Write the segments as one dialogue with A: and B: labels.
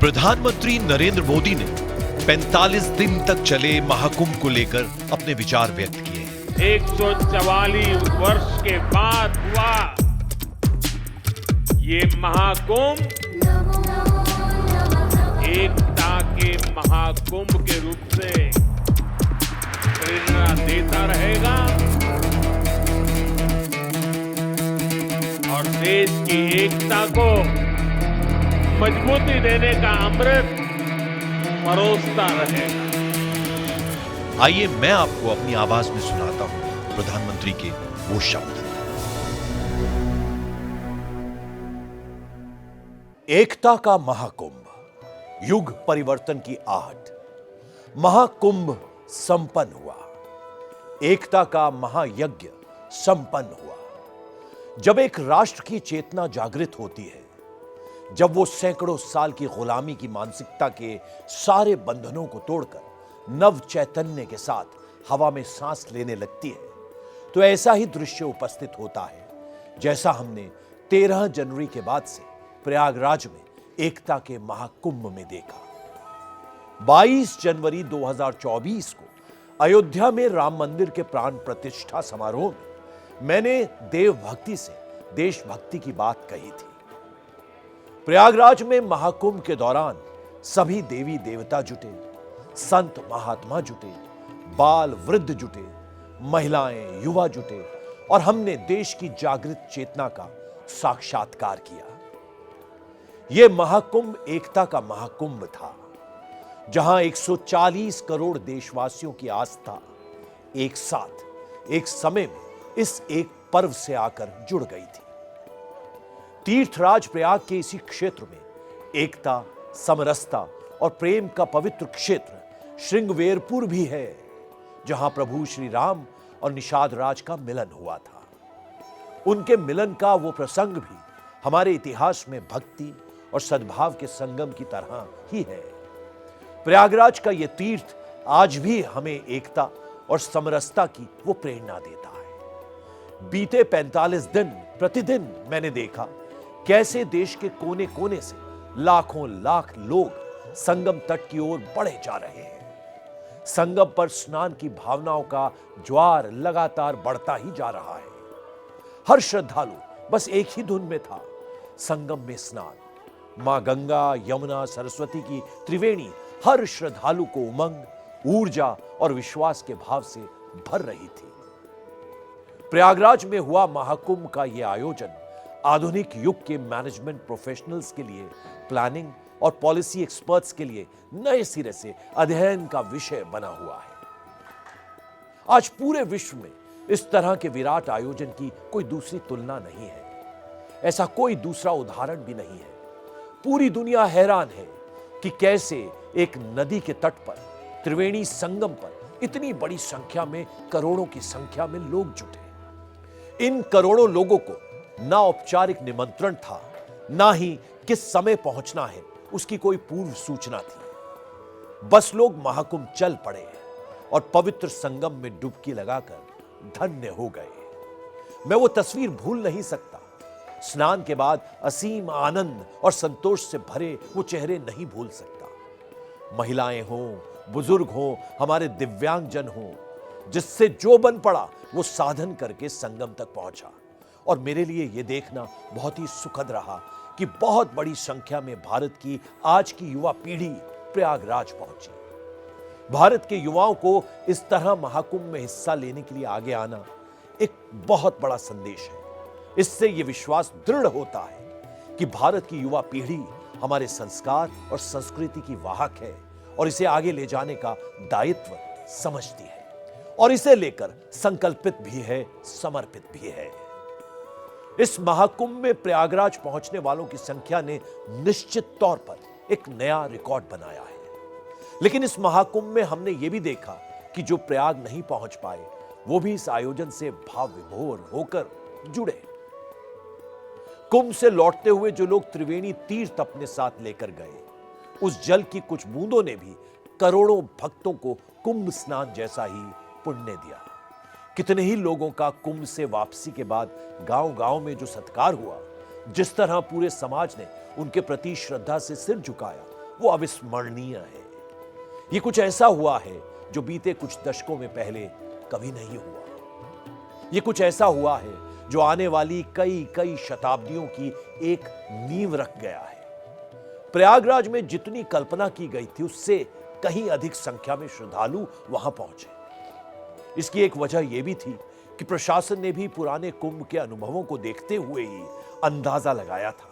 A: प्रधानमंत्री नरेंद्र मोदी ने 45 दिन तक चले महाकुंभ को लेकर अपने विचार व्यक्त किए।
B: 144 वर्ष के बाद हुआ ये महाकुंभ एकता के महाकुंभ के रूप से प्रेरणा देता रहेगा और देश की एकता को मजबूती देने का अमृत परोसता रहेगा।
A: आइए मैं आपको अपनी आवाज में सुनाता हूं प्रधानमंत्री के वो शब्द।
C: एकता का महाकुंभ, युग परिवर्तन की आहट। महाकुंभ संपन्न हुआ, एकता का महायज्ञ संपन्न हुआ। जब एक राष्ट्र की चेतना जागृत होती है, जब वो सैकड़ों साल की गुलामी की मानसिकता के सारे बंधनों को तोड़कर नव चैतन्य के साथ हवा में सांस लेने लगती है, तो ऐसा ही दृश्य उपस्थित होता है जैसा हमने 13 जनवरी के बाद से प्रयागराज में एकता के महाकुंभ में देखा। 22 जनवरी 2024 को अयोध्या में राम मंदिर के प्राण प्रतिष्ठा समारोह में मैंने देवभक्ति से देशभक्ति की बात कही थी। प्रयागराज में महाकुंभ के दौरान सभी देवी देवता जुटे, संत महात्मा जुटे, बाल वृद्ध जुटे, महिलाएं युवा जुटे और हमने देश की जागृत चेतना का साक्षात्कार किया। यह महाकुंभ एकता का महाकुंभ था, जहां 140 करोड़ देशवासियों की आस्था एक साथ एक समय में इस एक पर्व से आकर जुड़ गई थी। तीर्थराज प्रयाग के इसी क्षेत्र में एकता, समरसता और प्रेम का पवित्र क्षेत्र श्रृंगवेरपुर भी है, जहां प्रभु श्री राम और निषाद राज का मिलन हुआ था। उनके मिलन का वो प्रसंग भी हमारे इतिहास में भक्ति और सद्भाव के संगम की तरह ही है। प्रयागराज का यह तीर्थ आज भी हमें एकता और समरसता की वो प्रेरणा देता है। बीते 45 दिन प्रतिदिन मैंने देखा कैसे देश के कोने कोने से लाखों लाख लोग संगम तट की ओर बढ़े जा रहे हैं। संगम पर स्नान की भावनाओं का ज्वार लगातार बढ़ता ही जा रहा है। हर श्रद्धालु बस एक ही धुन में था, संगम में स्नान। मां गंगा, यमुना, सरस्वती की त्रिवेणी हर श्रद्धालु को उमंग, ऊर्जा और विश्वास के भाव से भर रही थी। प्रयागराज में हुआ महाकुंभ का यह आयोजन आधुनिक युग के मैनेजमेंट प्रोफेशनल्स के लिए, प्लानिंग और पॉलिसी एक्सपर्ट्स के लिए नए सिरे से अध्ययन का विषय बना हुआ है। आज पूरे विश्व में इस तरह के विराट आयोजन की कोई दूसरी तुलना नहीं है। ऐसा कोई दूसरा उदाहरण भी नहीं है। पूरी दुनिया हैरान है कि कैसे एक नदी के तट पर, त्रिवेणी संगम पर इतनी बड़ी संख्या में, करोड़ों की संख्या में लोग जुटे। इन करोड़ों लोगों को ना औपचारिक निमंत्रण था, ना ही किस समय पहुंचना है उसकी कोई पूर्व सूचना थी। बस लोग महाकुंभ चल पड़े और पवित्र संगम में डुबकी लगाकर धन्य हो गए। मैं वो तस्वीर भूल नहीं सकता। स्नान के बाद असीम आनंद और संतोष से भरे वो चेहरे नहीं भूल सकता। महिलाएं हों, बुजुर्ग हों, हमारे दिव्यांगजन हों, जिससे जो बन पड़ा वो साधन करके संगम तक पहुंचा। और मेरे लिए यह देखना बहुत ही सुखद रहा कि बहुत बड़ी संख्या में भारत की आज की युवा पीढ़ी प्रयागराज पहुंची। भारत के युवाओं को इस तरह महाकुंभ में हिस्सा लेने के लिए आगे आना एक बहुत बड़ा संदेश है। इससे यह विश्वास दृढ़ होता है कि भारत की युवा पीढ़ी हमारे संस्कार और संस्कृति की वाहक है और इसे आगे ले जाने का दायित्व समझती है और इसे लेकर संकल्पित भी है, समर्पित भी है। इस महाकुंभ में प्रयागराज पहुंचने वालों की संख्या ने निश्चित तौर पर एक नया रिकॉर्ड बनाया है। लेकिन इस महाकुंभ में हमने यह भी देखा कि जो प्रयाग नहीं पहुंच पाए, वो भी इस आयोजन से भाव विभोर होकर जुड़े। कुंभ से लौटते हुए जो लोग त्रिवेणी तीर्थ अपने साथ लेकर गए, उस जल की कुछ बूंदों ने भी करोड़ों भक्तों को कुंभ स्नान जैसा ही पुण्य दिया। कितने ही लोगों का कुंभ से वापसी के बाद गांव-गांव में जो सत्कार हुआ, जिस तरह पूरे समाज ने उनके प्रति श्रद्धा से सिर झुकाया, वो अविस्मरणीय है। ये कुछ ऐसा हुआ है जो बीते कुछ दशकों में पहले कभी नहीं हुआ। ये कुछ ऐसा हुआ है जो आने वाली कई कई शताब्दियों की एक नींव रख गया है। प्रयागराज में जितनी कल्पना की गई थी उससे कहीं अधिक संख्या में श्रद्धालु वहां पहुंचे। इसकी एक वजह यह भी थी कि प्रशासन ने भी पुराने कुंभ के अनुभवों को देखते हुए ही अंदाजा लगाया था।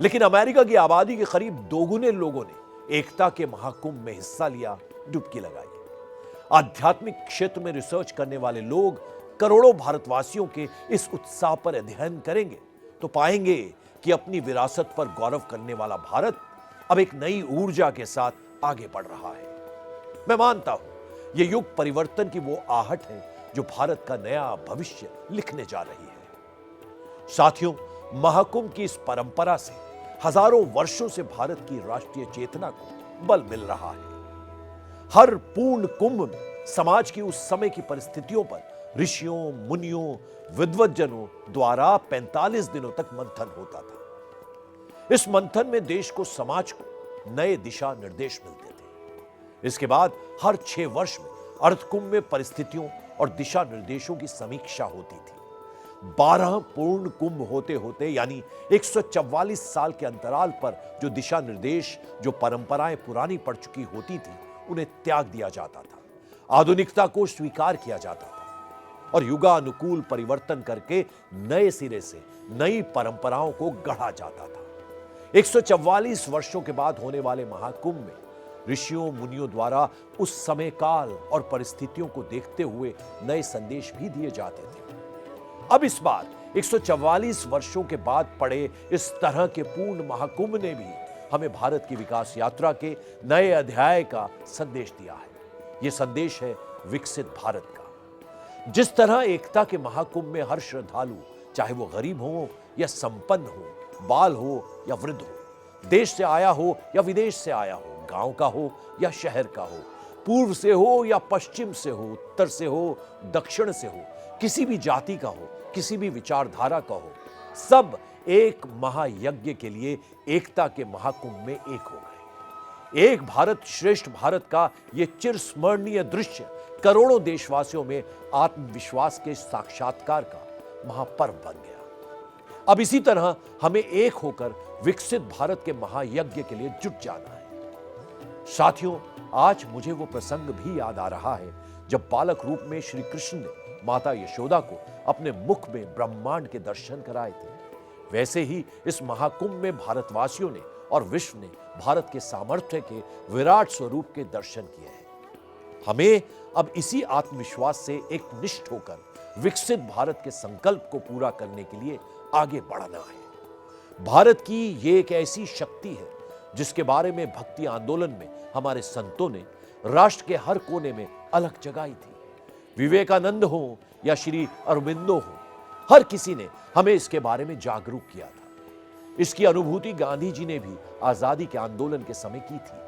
C: लेकिन अमेरिका की आबादी के करीब दोगुने लोगों ने एकता के महाकुंभ में हिस्सा लिया, डुबकी लगाई। आध्यात्मिक क्षेत्र में रिसर्च करने वाले लोग करोड़ों भारतवासियों के इस उत्साह पर अध्ययन करेंगे तो पाएंगे कि अपनी विरासत पर गौरव करने वाला भारत अब एक नई ऊर्जा के साथ आगे बढ़ रहा है। मैं मानता हूं यह युग परिवर्तन की वो आहट है जो भारत का नया भविष्य लिखने जा रही है। साथियों, महाकुंभ की इस परंपरा से हजारों वर्षों से भारत की राष्ट्रीय चेतना को बल मिल रहा है। हर पूर्ण कुंभ में समाज की उस समय की परिस्थितियों पर ऋषियों, मुनियों, विद्वज्जनों द्वारा 45 दिनों तक मंथन होता था। इस मंथन में देश को, समाज को नए दिशा निर्देश मिलते थे। इसके बाद हर 6 वर्ष में अर्धकुंभ में परिस्थितियों और दिशा निर्देशों की समीक्षा होती थी। 12 पूर्ण कुंभ होते होते यानी 144 साल के अंतराल पर जो दिशा निर्देश, जो परंपराएं पुरानी पड़ चुकी होती थी, उन्हें त्याग दिया जाता था। आधुनिकता को स्वीकार किया जाता था और युगानुकूल परिवर्तन करके नए सिरे से नई परंपराओं को गढ़ा जाता था। 144 वर्षों के बाद होने वाले महाकुंभ में ऋषियों, मुनियों द्वारा उस समय काल और परिस्थितियों को देखते हुए नए संदेश भी दिए जाते थे। अब इस बार 144 वर्षों के बाद पड़े इस तरह के पूर्ण महाकुंभ ने भी हमें भारत की विकास यात्रा के नए अध्याय का संदेश दिया है। यह संदेश है विकसित भारत का। जिस तरह एकता के महाकुंभ में हर श्रद्धालु, चाहे वो गरीब हो या संपन्न हो, बाल हो या वृद्ध हो, देश से आया हो या विदेश से आया हो, गांव का हो या शहर का हो, पूर्व से हो या पश्चिम से हो, उत्तर से हो, दक्षिण से हो, किसी भी जाति का हो, किसी भी विचारधारा का हो, सब एक महायज्ञ के लिए एकता के महाकुंभ में एक हो गए। एक भारत श्रेष्ठ भारत का यह चिरस्मरणीय दृश्य करोड़ों देशवासियों में आत्मविश्वास के साक्षात्कार का महापर्व बन गया। अब इसी तरह हमें एक होकर विकसित भारत के महायज्ञ के लिए जुट जाना है। साथियों, आज मुझे वो प्रसंग भी याद आ रहा है जब बालक रूप में श्री कृष्ण ने माता यशोदा को अपने मुख में ब्रह्मांड के दर्शन कराए थे। वैसे ही इस महाकुंभ में भारतवासियों ने और विश्व ने भारत के सामर्थ्य के विराट स्वरूप के दर्शन किए हैं। हमें अब इसी आत्मविश्वास से एक निष्ठ होकर विकसित भारत के संकल्प को पूरा करने के लिए आगे बढ़ना है। भारत की ये एक ऐसी शक्ति है जिसके बारे में भक्ति आंदोलन में हमारे संतों ने राष्ट्र के हर कोने में अलग जगाई थी। विवेकानंद हो या श्री अरबिंदो हो, हर किसी ने हमें इसके बारे में जागरूक किया था। इसकी अनुभूति गांधी जी ने भी आजादी के आंदोलन के समय की थी।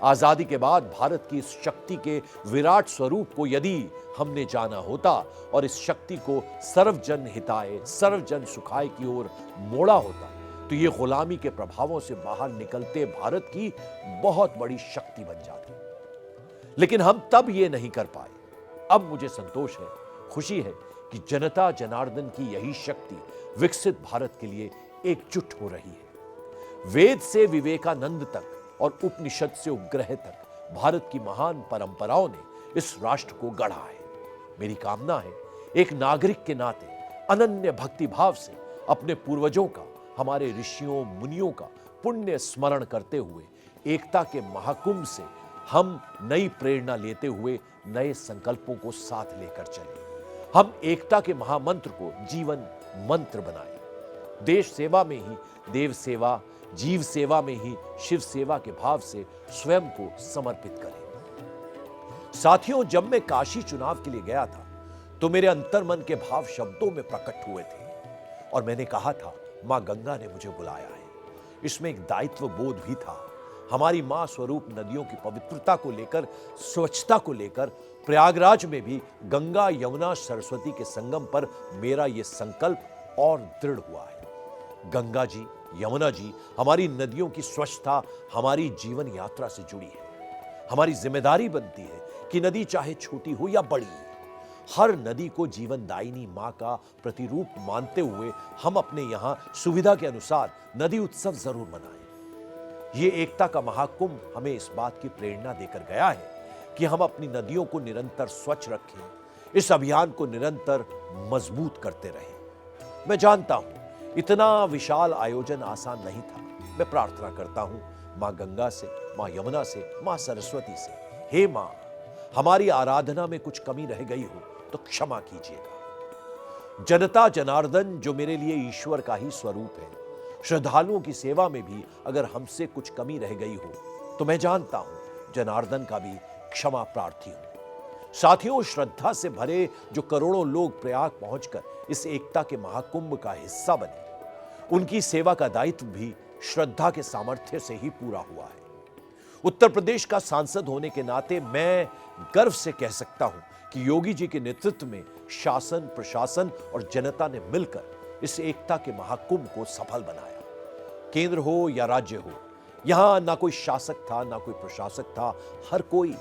C: आजादी के बाद भारत की इस शक्ति के विराट स्वरूप को यदि हमने जाना होता और इस शक्ति को सर्वजन हिताय, सर्वजन सुखाय की ओर मोड़ा होता, तो ये गुलामी के प्रभावों से बाहर निकलते भारत की बहुत बड़ी शक्ति बन जाती। लेकिन हम तब ये नहीं कर पाए। अब मुझे संतोष है, खुशी है कि जनता जनार्दन की यही शक्ति विकसित भारत के लिए एकजुट हो रही है। वेद से विवेकानंद तक और उपनिषद से उपग्रह तक भारत की महान परंपराओं ने इस राष्ट्र को गढ़ा है। मेरी कामना है एक नागरिक के नाते अनन्य भक्ति भाव से अपने पूर्वजों का, हमारे ऋषियों मुनियों का पुण्य स्मरण करते हुए एकता के महाकुंभ से हम नई प्रेरणा लेते हुए नए संकल्पों को साथ लेकर चलें। हम एकता के महामंत्र को जीवन मंत्र बनाएं। देश सेवा में ही देव सेवा, जीव सेवा में ही शिव सेवा के भाव से स्वयं को समर्पित करें। साथियों, जब मैं काशी चुनाव के लिए गया था तो मेरे अंतर्मन के भाव शब्दों में प्रकट हुए थे और मैंने कहा था, मां गंगा ने मुझे बुलाया है। इसमें एक दायित्व बोध भी था। हमारी मां स्वरूप नदियों की पवित्रता को लेकर, स्वच्छता को लेकर प्रयागराज में भी गंगा, यमुना, सरस्वती के संगम पर मेरा यह संकल्प और दृढ़ हुआ है। गंगा जी, यमुना जी, हमारी नदियों की स्वच्छता हमारी जीवन यात्रा से जुड़ी है। हमारी जिम्मेदारी बनती है कि नदी चाहे छोटी हो या बड़ी, हर नदी को जीवनदायिनी मां का प्रतिरूप मानते हुए हम अपने यहां सुविधा के अनुसार नदी उत्सव जरूर मनाएं। ये एकता का महाकुंभ हमें इस बात की प्रेरणा देकर गया है कि हम अपनी नदियों को निरंतर स्वच्छ रखें, इस अभियान को निरंतर मजबूत करते रहें। मैं जानता हूं इतना विशाल आयोजन आसान नहीं था। मैं प्रार्थना करता हूं मां गंगा से, मां यमुना से, मां सरस्वती से, हे मां, हमारी आराधना में कुछ कमी रह गई हो तो क्षमा कीजिएगा। जनता जनार्दन जो मेरे लिए ईश्वर का ही स्वरूप है, श्रद्धालुओं की सेवा में भी अगर हमसे कुछ कमी रह गई हो तो मैं जानता हूं जनार्दन का भी क्षमा प्रार्थी हूं। साथियों, श्रद्धा से भरे जो करोड़ों लोग प्रयाग पहुंचकर इस एकता के महाकुंभ का हिस्सा बने, उनकी सेवा का दायित्व भी श्रद्धा के सामर्थ्य से ही पूरा हुआ है। उत्तर प्रदेश का सांसद होने के नाते मैं गर्व से कह सकता हूं कि योगी जी के नेतृत्व में शासन, प्रशासन और जनता ने मिलकर इस एकता के महाकुंभ को सफल बनाया। केंद्र हो या राज्य हो, यहां ना कोई शासक था ना कोई प्रशासक था, हर कोई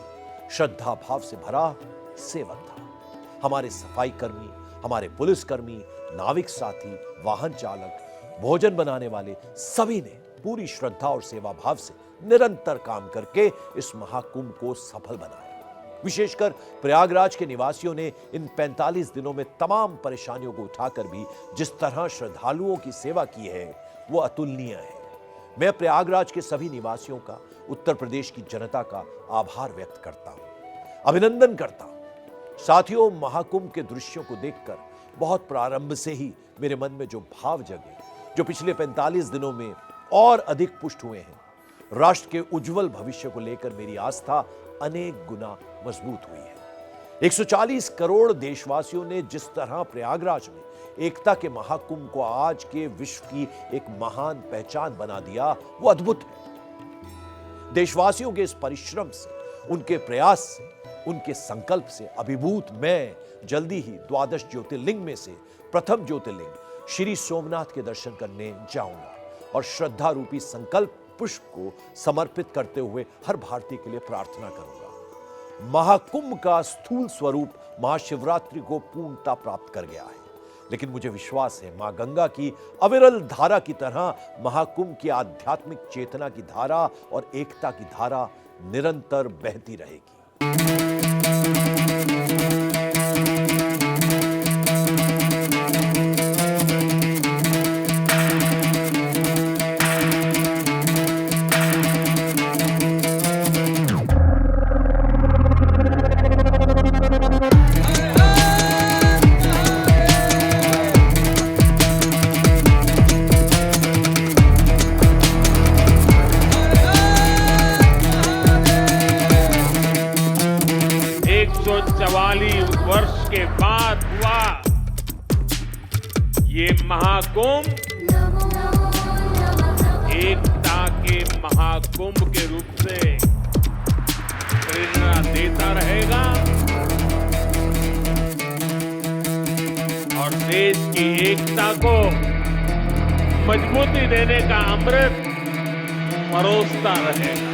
C: श्रद्धा भाव से भरा सेवक था। हमारे सफाई कर्मी, हमारे पुलिसकर्मी, नाविक साथी, वाहन चालक, भोजन बनाने वाले सभी ने पूरी श्रद्धा और सेवा भाव से निरंतर काम करके इस महाकुंभ को सफल बनाया। विशेषकर प्रयागराज के निवासियों ने इन 45 दिनों में तमाम परेशानियों को उठाकर भी जिस तरह श्रद्धालुओं की सेवा की है वो अतुलनीय है। मैं प्रयागराज के सभी निवासियों का, उत्तर प्रदेश की जनता का आभार व्यक्त करता हूं, अभिनंदन करता हूं। साथियों, महाकुंभ के दृश्यों को देखकर बहुत प्रारंभ से ही मेरे मन में जो भाव जगे, जो पिछले 45 दिनों में और अधिक पुष्ट हुए हैं, राष्ट्र के उज्जवल भविष्य को लेकर मेरी आस्था अनेक गुना मजबूत हुई है। 140 करोड़ देशवासियों ने जिस तरह प्रयागराज में एकता के महाकुंभ को आज के विश्व की एक महान पहचान बना दिया, वो अद्भुत है। देशवासियों के इस परिश्रम से, उनके प्रयास से, उनके संकल्प से अभिभूत मैं जल्दी ही द्वादश ज्योतिर्लिंग में से प्रथम ज्योतिर्लिंग श्री सोमनाथ के दर्शन करने जाऊंगा और श्रद्धा रूपी संकल्प पुष्प को समर्पित करते हुए हर भारतीय के लिए प्रार्थना करूंगा। महाकुंभ का स्थूल स्वरूप महाशिवरात्रि को पूर्णता प्राप्त कर गया है, लेकिन मुझे विश्वास है मां गंगा की अविरल धारा की तरह महाकुंभ की आध्यात्मिक चेतना की धारा और एकता की धारा निरंतर बहती रहेगी।
B: वर्ष के बाद हुआ ये महाकुंभ एकता के महाकुंभ के रूप से प्रेरणा देता रहेगा और देश की एकता को मजबूती देने का अमृत परोसता रहेगा।